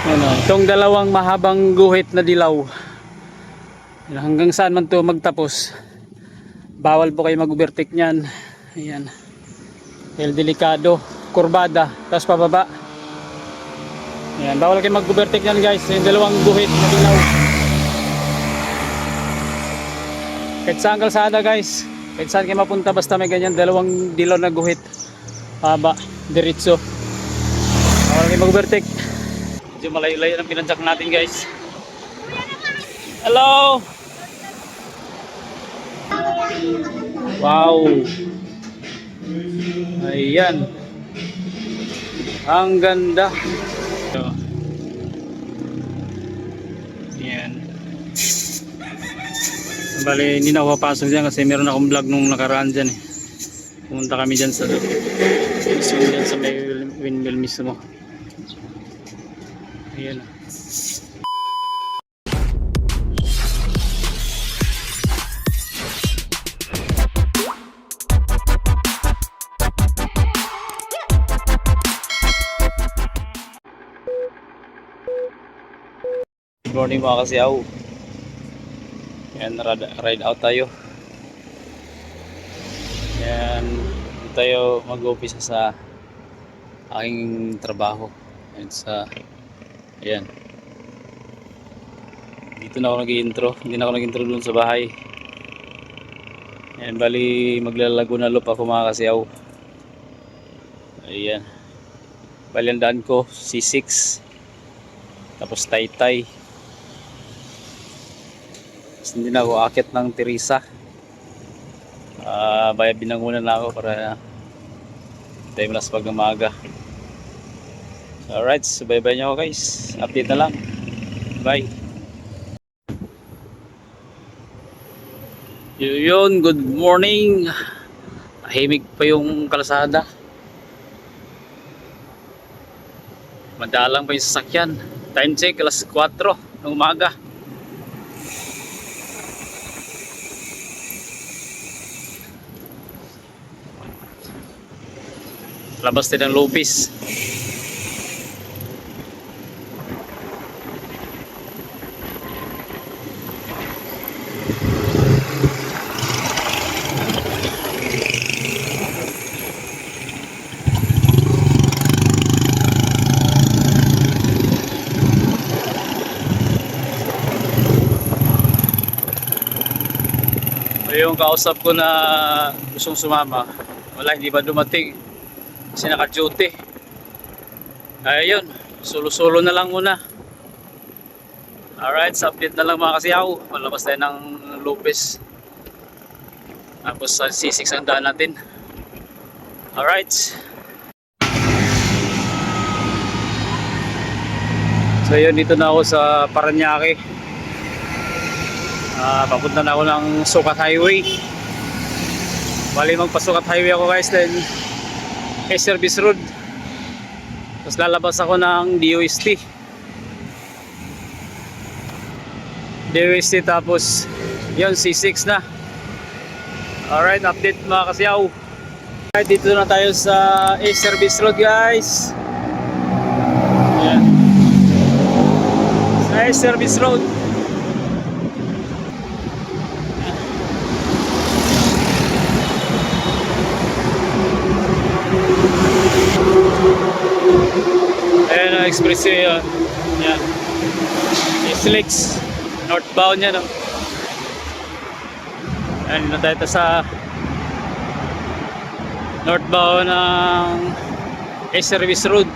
Ano, itong dalawang mahabang guhit na dilaw. Hanggang saan man to magtapos. Bawal po kayo mag-overtake niyan. Ayan. El delikado, kurbada, tapos pababa. Ayan, bawal kayo mag-overtake niyan guys. Yung dalawang guhit na dilaw. Kahit saan kalsada guys. Kahit saan kayo mapunta basta may ganyan dalawang dilaw na guhit. Haba, diretso. Bawal kayo mag-overtake. Medyo malayo-layo ang pinansak natin guys. Hello! Wow! Ayan. Ang ganda. Ayan. Bale, hindi na ako papasok dyan kasi meron akong vlog nung nakaraan dyan eh. Pumunta kami dyan sa dyan sa may windmill mismo. Ayan. Good morning mga kasiyaw. Yan, ride out tayo. Yan, dito tayo mag-umpisa sa aking trabaho. Yan sa, ayan. Dito na ako nag-i-intro. Hindi na ako nag-intro dun sa bahay. Yan, bali maglalago na loop ako mga kasiyaw. Ayan. Bali ang daan ko, C6. Tapos Taytay. Tapos hindi na ako akit ng Teresa. Bayad binangunan na ako para time last pag umaga. So, alright, so bye bye nyo guys. Update na lang. Bye. Yun, good morning. Tahimik pa yung kalsada. Madalang pa yung sasakyan. Time check, alas 4 ng umaga. Labas din ng Lopez. Yung kausap ko na gustong sumama, wala, hindi ba dumating kasi naka-duty. Ayun, solo-solo na lang muna. Alright, sa update na lang mga kasiyaw. Malabas tayo ng Lopez. Tapos sa C6 ang daan natin. Alright. So yun, dito na ako sa Paranaque. Papunta na ako ng Sukat Highway. Bali magpa-Sukat Highway ako guys, then service road. Tapos lalabas ako ng DOST. Tapos yun, C6 na. Alright, update mga kasiyaw. Alright, dito na tayo sa service road guys. Ayan. Sa service road. Ayan ang expressway yun. Yan. Islex. Northbound yan. No? Ayan na tayo sa northbound ng service road.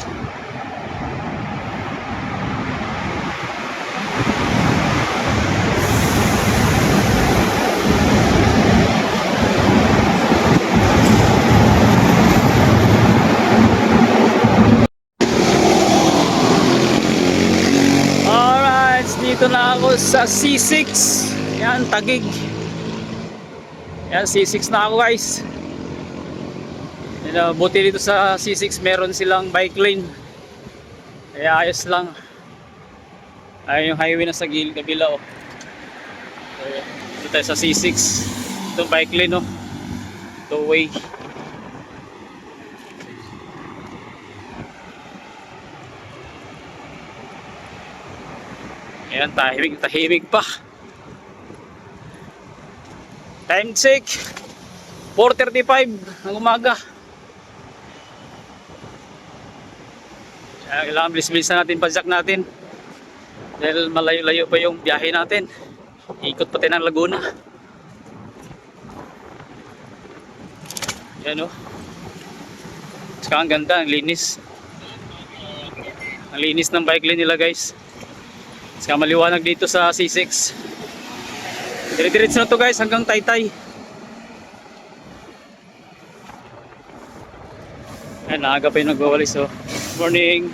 Dito na ako sa C6. Yan, Taguig. Yan, C6 na ako guys. Yan, buti dito sa C6 meron silang bike lane. Kaya ayos lang. Ayun yung highway na sa kabila oh. So, dito tayo sa C6. Itong bike lane oh. Two way. Ayan, tahimik pa. Time check, 4:35 ng umaga. Kailangan bilis-bilisan natin pagsak natin. Dahil malayo-layo pa yung biyahe natin. Ikot pati ng Laguna. Yan o. Tsaka ang ganda, ang linis. Ang linis ng bike lane nila guys. Tsaka maliwanag dito sa C6. Dire-diretso na to guys hanggang Taytay. Ayan, naaga pa yung nagwawalis oh. Morning.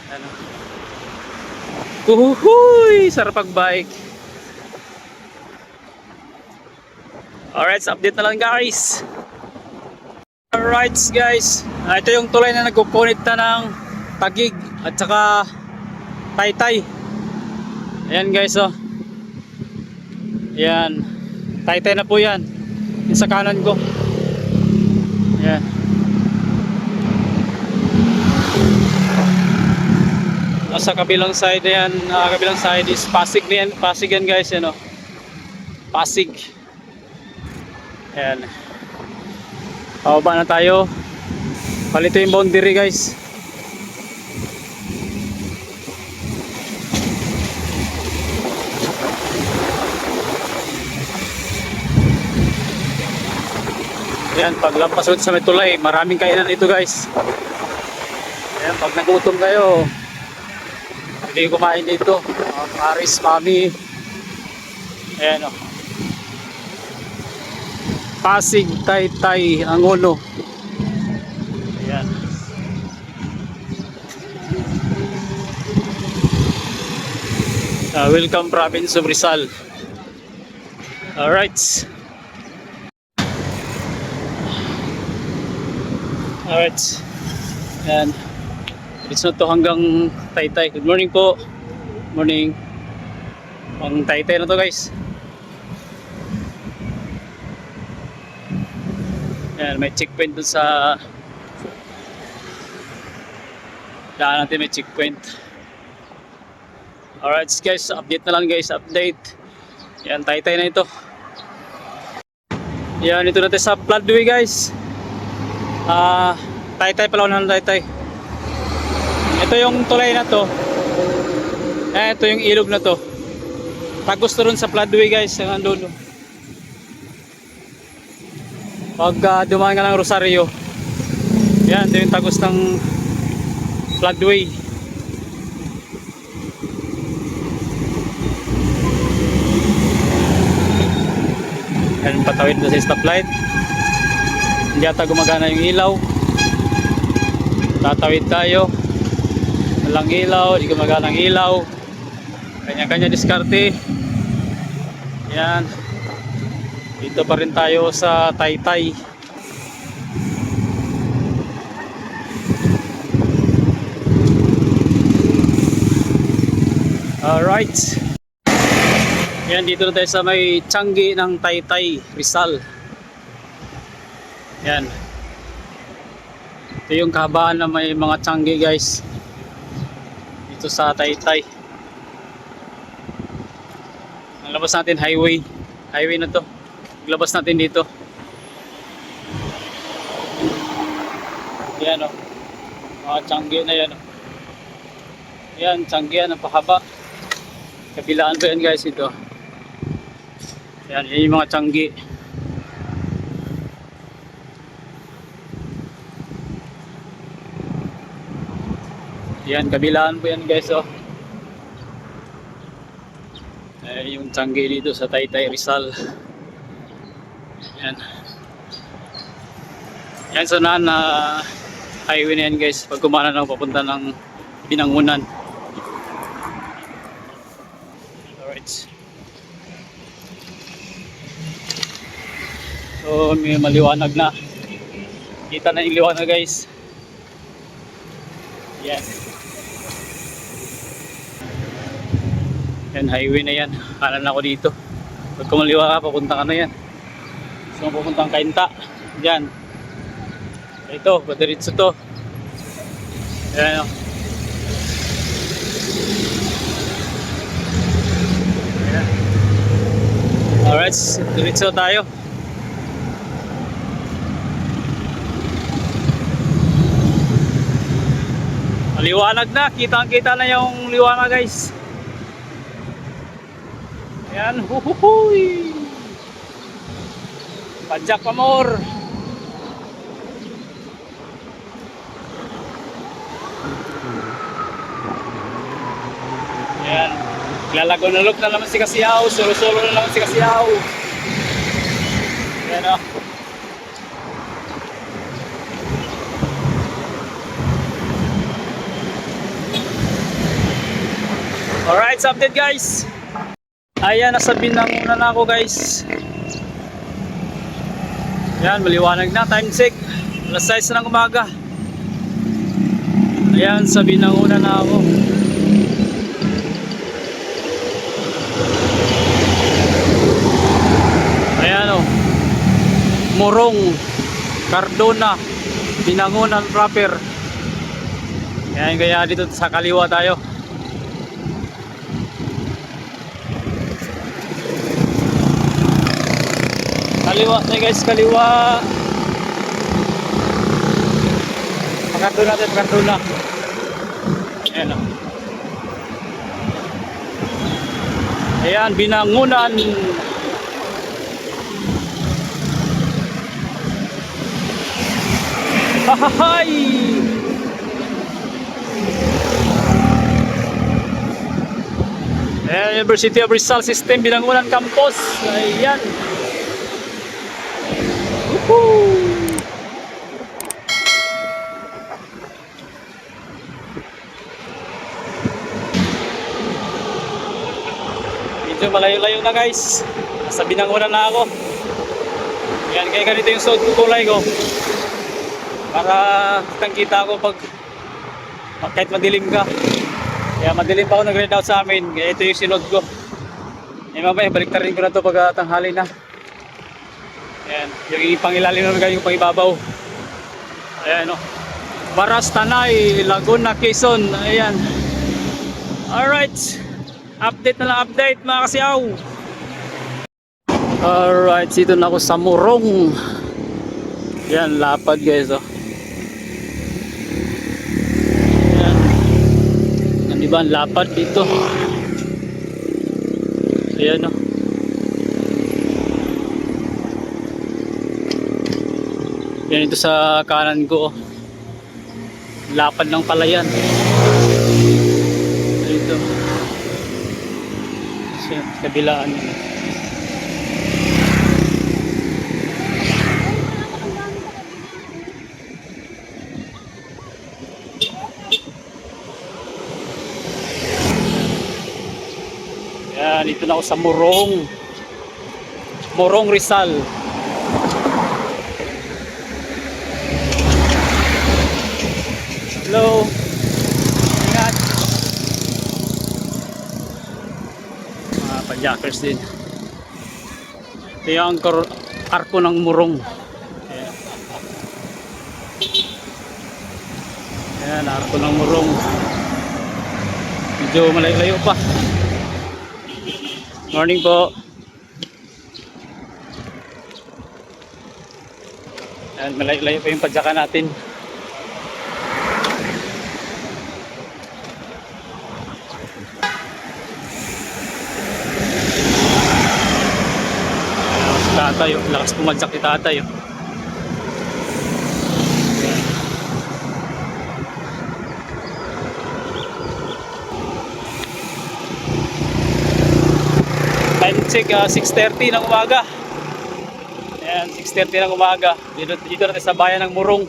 Ano? Uhuhuy! Sarap pag-bike. Alright, so update na lang guys. Alright guys, ito yung tulay na nagkukonekta ng Taguig at saka Taytay. Ayan guys oh. Ayan. Taytay na po yan. Yung sa kanan ko. Ayan. Nasa kabilang side yan, kabilang side is Pasig yan. Pasig yan guys, yan oh. Pasig. Ayan. Pababa na tayo. Palito yung boundary guys. Ayan, paglampas sa may tulay, maraming kainan ito guys. Ayan, pag nagutom kayo, hindi kumain dito. Paris, Mami. Ayan o. Pasig, Taytay, Angono. Ayan. Welcome province of Rizal. Alright. Alright. Ayan. It's not to hanggang Taytay. Good morning po. Morning. Ang Taytay na to guys. Ayan, may checkpoint dun sa daan natin, may checkpoint. Alright guys, update na lang guys, update. Ayan, Taytay na ito. Ayan, ito natin sa floodway guys. Taytay pala, unahan ng Taytay. Ito yung tulay na to. Ayan, ito yung ilog na to. Tagos to rin sa floodway guys, yung andun. Pag dumaan ka ng Rosario, yan, ito yung tagos ng floodway. Yan, patawid na sa stoplight. Hindi ata gumagana yung ilaw. Tatawid tayo. Walang ilaw, hindi gumagana ang ilaw. Kanya-kanya diskarte. Yan. Dito pa rin tayo sa Taytay. Alright. Yan, dito na tayo sa may Tiangge ng Taytay, Rizal. Yan. Ito yung kahabaan na may mga Tiangge guys. Dito sa Taytay. Ang labas natin highway. Highway na to. Glabas natin dito. Yan o. Mga Tiangge na yan o. Yan, Tiangge yan. Ang pahaba. Kabilaan pa yan guys ito. Yan, yan yung mga Tiangge. Yan, kabilaan po yan guys o. Yung Tiangge dito sa Taytay, Rizal. Yan. Yan, so na highway na yan guys. Pag kumana na papunta ng Binangunan. Alright. So may maliwanag na. Kita na yung liwanag guys. Yan. Yan, highway na yan. Kanan ako dito. Pag kumaliwa ka, papunta ka na yan. So pupuntang Cainta. Diyan. Ito, padiritso to. Ayan o. Ayan. Alright, diretso tayo. Liwanag na, kitang-kita na yung liwanag guys. Ayan, huhuhuy. Padjak pa more. Ayan, lalago-lalog na naman si Kasiyaw, solo-solo na naman si Kasiyaw. Ayan o. Alright, update guys. Ayan, nasa Binangunan na ako guys. Ayan, maliwanag na, time check. Alas 6 ng umaga. Ayan, sa Binangunan na ako. Ayan o. Morong, Cardona, Binangunan proper. Ayan, kaya dito sa kaliwa tayo. Kaliwa tayo guys, kaliwa. Cardona tayo, Cardona. Ayan o. Ayan, Binangunan. Hahahay! Ayan, University of Rizal System, Binangunan Campus. Ayan. Woohoo! Medyo malayo-layo na guys. Nasa Binangunan na ako. Ayan, kaya ganito yung suot ko, kulay ko. Para kitang-kita ako pag kahit madilim ka. Kaya madilim pa ako nag-ride out sa amin. Kaya ito yung sinod ko. Eh mamaya, balik na rin ko na ito pag tanghali na. Ayan, yung ipangilalim naman yung pangibabaw. Ayan o. Baras, Tanay, Laguna, Quezon. Ayan. Alright. Update na lang update mga Kasiyaw. Alright, dito na ako sa Morong. Ayan, lapad guys o. Ayan. Yan diba ang lapad dito. Ayan o. Yan ito sa kanan ko. Lapad ng palayan. Dito. Sa kabilaan. Yan, dito na ako sa Morong. Morong Rizal. Hello. Ingat. Mga pajakers din. Ito yung arko ng Morong. Ayan. Ayan, arko ng Morong. Medyo malayo-layo pa. Morning po. Ayan, malayo-layo pa yung padyakan natin. Tatay, lakas pumadyak ni tatay. Time check 6:30 ng umaga. Ayan, 6:30 ng umaga. Dito natin sa bayan ng Morong.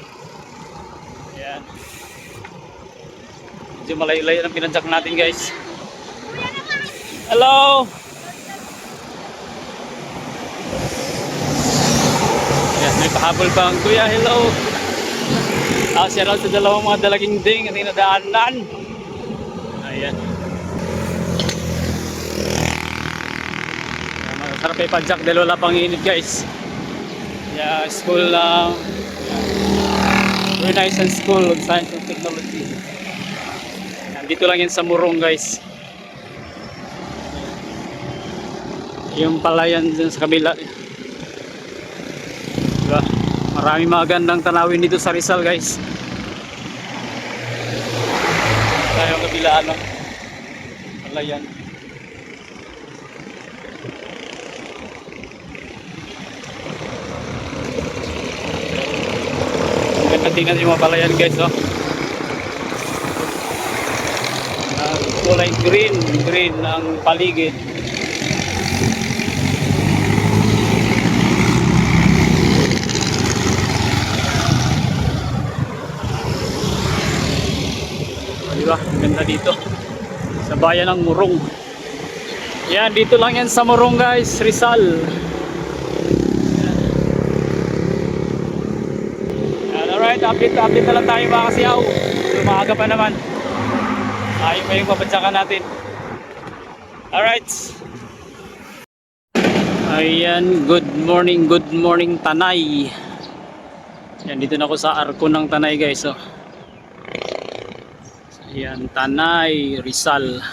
Ayan. Medyo malayo-layo ng pinadyak natin guys. Hello! Ayan, may pahabol pa ang kuya. Hello! Shout out sa dalawang mga dalaging ding at inadaanan. Ayan. Masarap ay padjak dahil wala pang init guys. Yeah, school very nice and school of science and technology. Dito lang yan sa Morong guys. Yung palayan dun sa kabila. Diba? Marami magandang tanawin dito sa Rizal guys. Tayo kabila ano. Palayan. Maganda tingnan yung mga palayan guys, oh. Kulay green ang paligid. Diba? Ganda dito sa bayan ng Morong. Yan, dito lang yan sa Morong guys, Rizal. Yan, alright, update na lang tayo mga kasiyaw. Maaga pa naman. Ayun pa yung papadyakan natin. Alright. Ayan, good morning Tanay. Yan, dito na ako sa arko ng Tanay guys, oh. Ayan, Tanay, Rizal.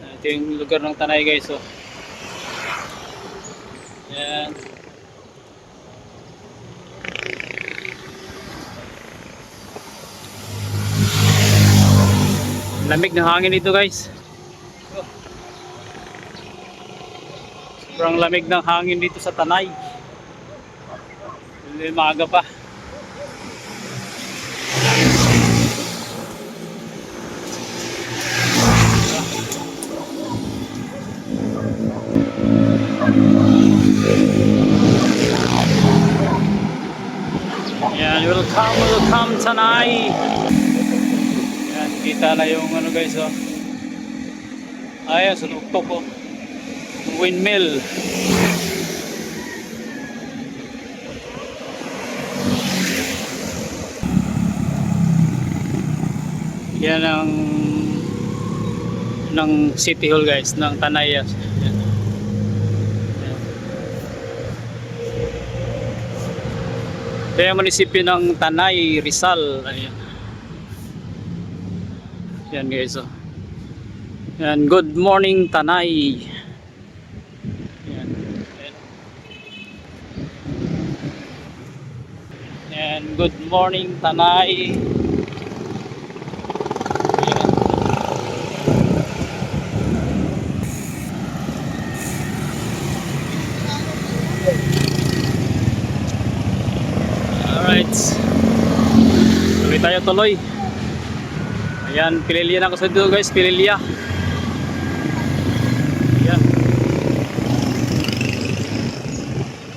Ito yung lugar ng Tanay guys, oh. Ayan. Lamig ng hangin dito guys. Sobrang lamig ng hangin dito sa Tanay. Hindi maaga pa. Yan, welcome Tanay. Yan, kita na yung ano guys, oh. Ayan, sunuktok ko. Windmill. Yan ang ng City Hall guys, ng Tanay. Yan. Ito yung munisipyo ng Tanay, Rizal. Ayan. Yan guys, oh. Yan, good morning Tanay. Yan. Yan, good morning Tanay. Yan. Alright. Tuloy tayo tuloy. Ayan, Pililya na ako sa dito guys, Pililya. Ayan.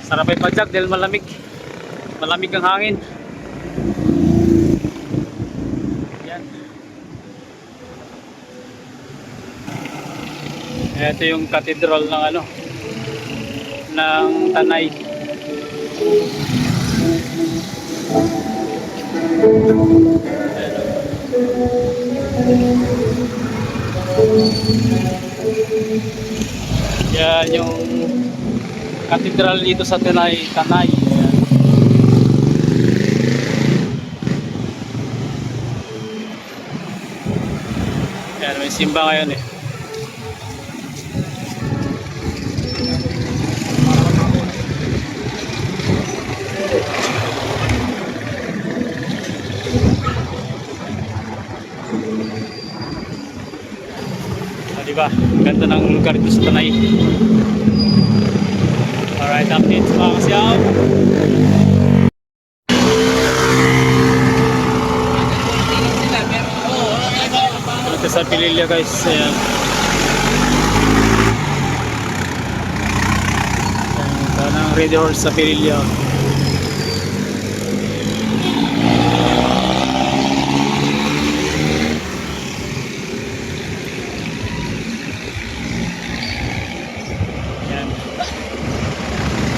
Sarap ay padyak dahil malamig. Malamig ang hangin. Ayan. Ito yung katedral ng ano, ng Tanay. Yan yung katedral dito sa Tanay. Yan. Yan, may simba ngayon eh. Diba? Ganda ng lugar dito sa Tanay. Alright, updates mga kasyaw. Ito sa Pililya guys. Ayan. Ito ng Red Horse sa Pililya.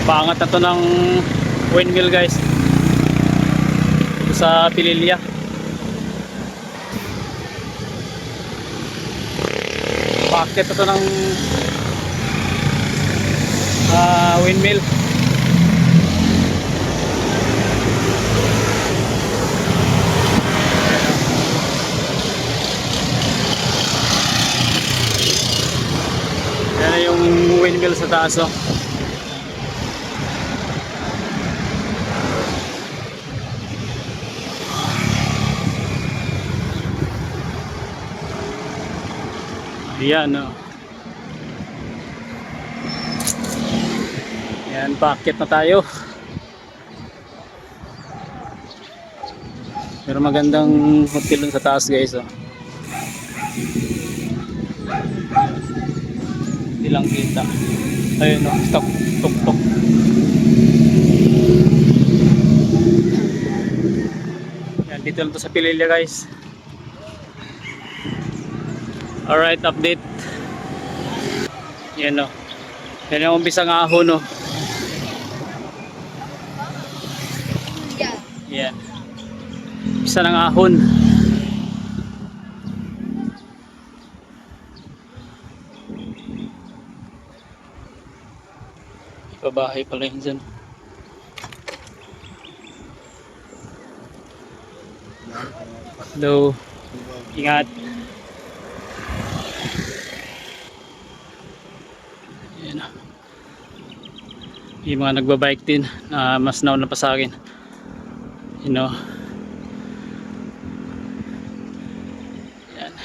Paangat na to ng windmill guys sa Pililya. Paakyat na to ng windmill. doon sa taas, oh. Ayan, oh. Ayan, paakyat na tayo. Pero magandang hotel dun sa taas, guys, oh. Hindi lang kita. Ayun, oh, stop, tok tok. Yan, dito lang to sa Pililla, guys. Alright, update. Yan, oh. Yan yung umbisang ahon, oh. Yan. Isa ng ahon. Babahay pala yun dyan. Hello. Ingat. Yan. Yung mga nagbabike din na mas nauna pa sa akin. You know. Yan.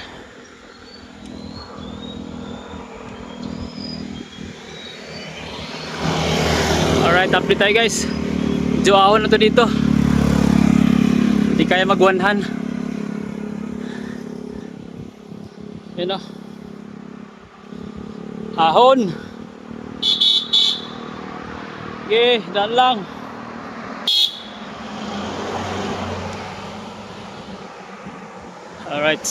Alright, update tayo, guys. Medyo ahon na to dito. Hindi kaya mag-1han. Yan, o. Ahon. Okay, daan lang. Alright.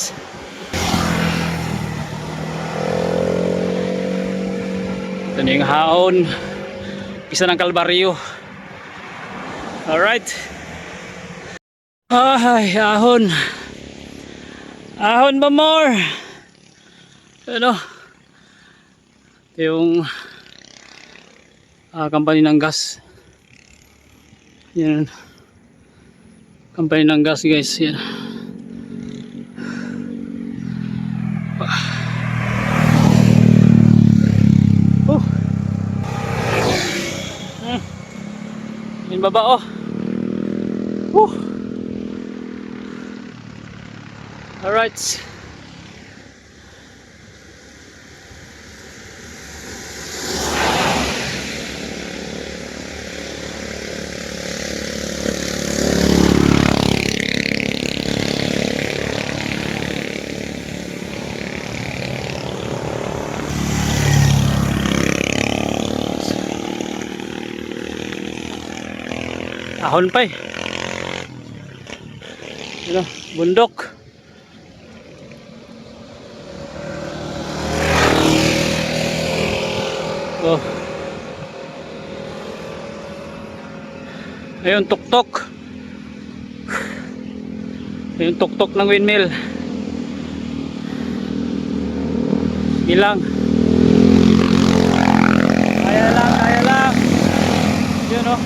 Ito na yung haon. Isa ng Kalbaryo. Alright. Ay, ahon. Ahon ba more? Ano? Ito yung company ng gas. Yan. Company ng gas, guys. Yan. Yung baba, oh. Alright. Ahon pa, eh. Ano, bundok. Oh. Ayun, tuktok. Ayun, tuktok ng windmill. Ilang. Kaya lang, kaya lang. Yun, oh.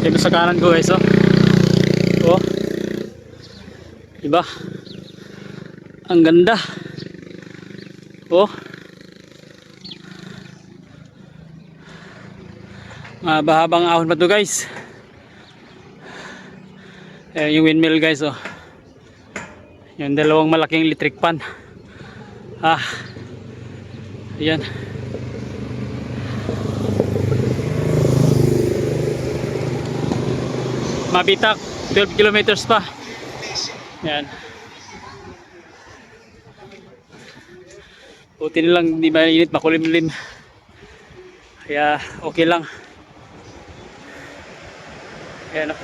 Dito sa kanan ko, guys, oh. Oh. Diba? Ang ganda. Oh. Mahaba-habang ahon pa to, guys. Ayan yung windmill, guys, oh. Yung dalawang malaking electric pan. Ayan. Mabitak, 12 kilometers pa. Yan. Buti nilang hindi mainit, makulimlim. Kaya okay lang. Ayan, oh.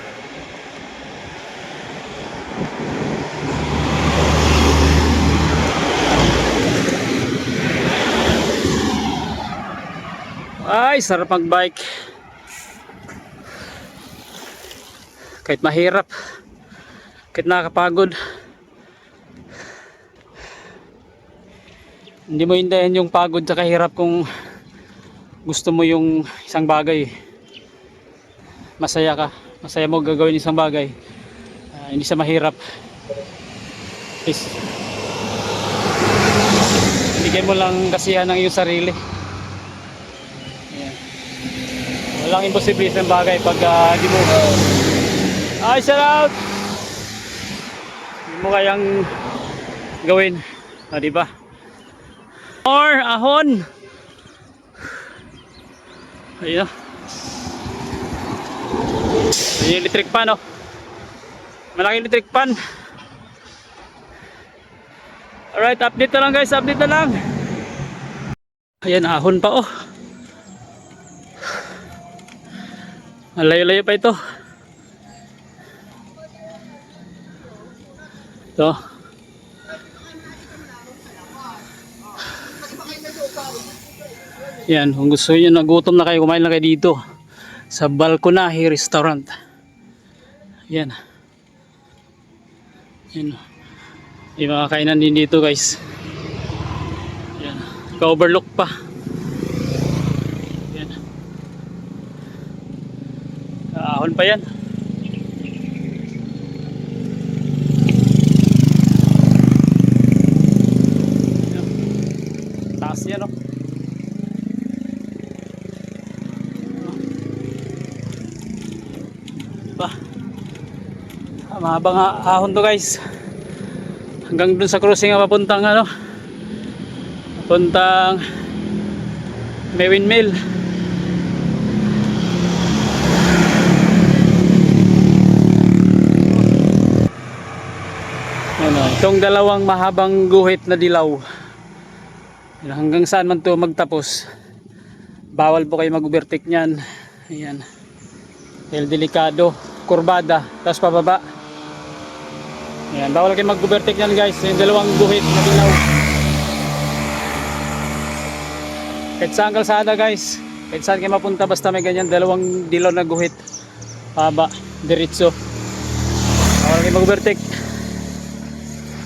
Ay, sarap mag-bike. Kahit mahirap, kahit nakakapagod, hindi mo hintayin yung pagod sa kahirap kung gusto mo yung isang bagay. Masaya ka, masaya mo gagawin isang bagay, hindi siya mahirap. Please. Bigyan mo lang kasiyahan ng iyong sarili. Ayan. Walang imposible ng bagay pag di mo ay shout out. Hindi mo kayang gawin. Di ba? Or ahon. Ayun. Ayun yung electric pan, oh. Malaking electric pan. Alright, update na lang guys, update na lang. Ayan, ahon pa, oh. Malayo-layo pa ito. Ito. Yan, kung gusto nyo nagutom na kayo, kumain na kayo dito sa Balconahe Restaurant. Yan. Yan. May mga kainan din dito guys. Yan. Ka-overlook pa. Yan. Ahon pa yan. Yan. Taas yan, oh. Mahabang ahon to guys, hanggang dun sa crossing na papuntang papuntang may windmill. Itong dalawang mahabang guhit na dilaw, hanggang saan man to magtapos, bawal po kayo mag-overtake nyan. Ayan, dahil delikado, kurbada, tapos pababa. Ayan, bawal kayo mag-overtake yan guys, yung dalawang guhit na dilaw. Kahit saan kalsada guys, kahit saan kayo mapunta, basta may ganyan dalawang dilaw na guhit, haba, diretso, bawal kayo mag-overtake.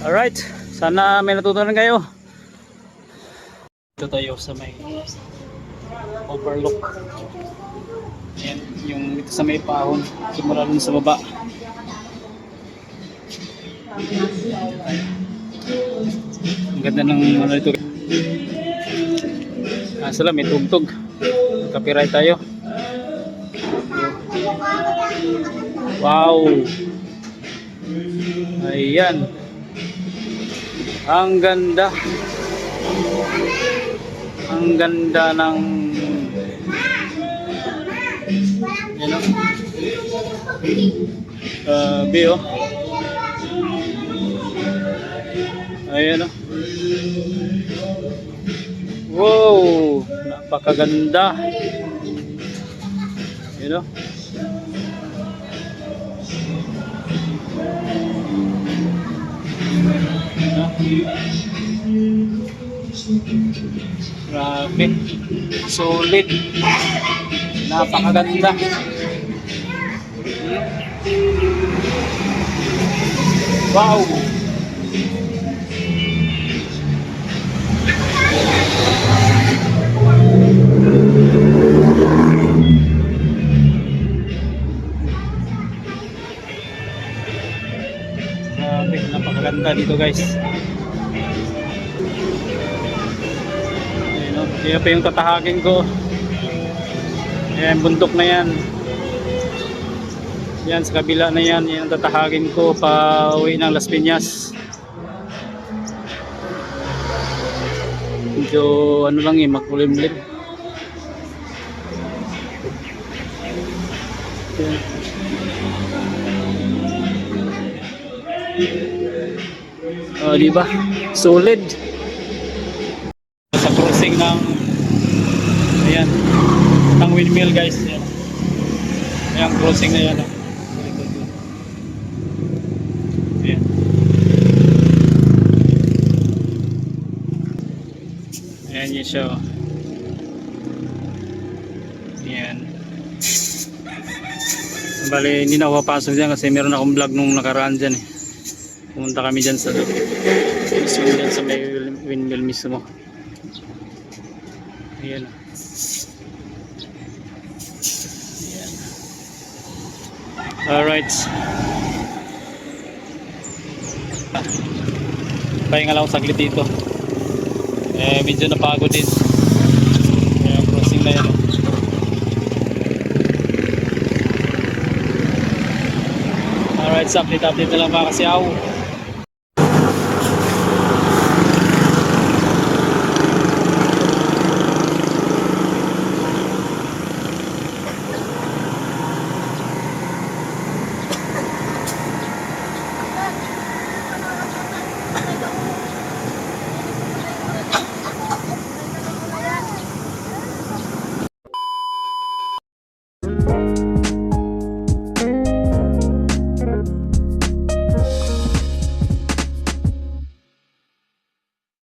Alright, sana may natutunan kayo. Dito tayo sa may overlook. Ayan, yung dito sa may pahon, simula dun sa baba. Ang ganda ng ito. Sala, may tugtog. Copyright tayo. Wow. Ayan. Ang ganda. Ang ganda ng yan, oh. Ayan, oh. Wow, napakaganda. Ayan, oh. Grabe, solid, napakaganda. Wow. Grabe, napakaganda dito guys. Ayan, oh. Kaya pa yung tatahagin ko. Ayan, bundok na yan. Yan, sa kabila na yan. Yan ang tatahagin ko pa uwi ng Las Piñas. Medyo ano lang eh, makulimlim. Oh, diba? Solid. Sa crossing ng ayan, ng windmill guys. Ayan. Ayan, crossing na yan. Ayan. Ayan yun siya. Ayan. Bale, hindi na ako papasok dyan kasi meron akong vlog nung nakaraan dyan eh. Pumunta kami dyan sa mismo dyan sa may windmill mismo. Ayan. Ayan. Alright. pahinga lang ako saglit dito. Medyo napagod din. Kaya crossing na yan. Alright, update na lang mga kasiyaw.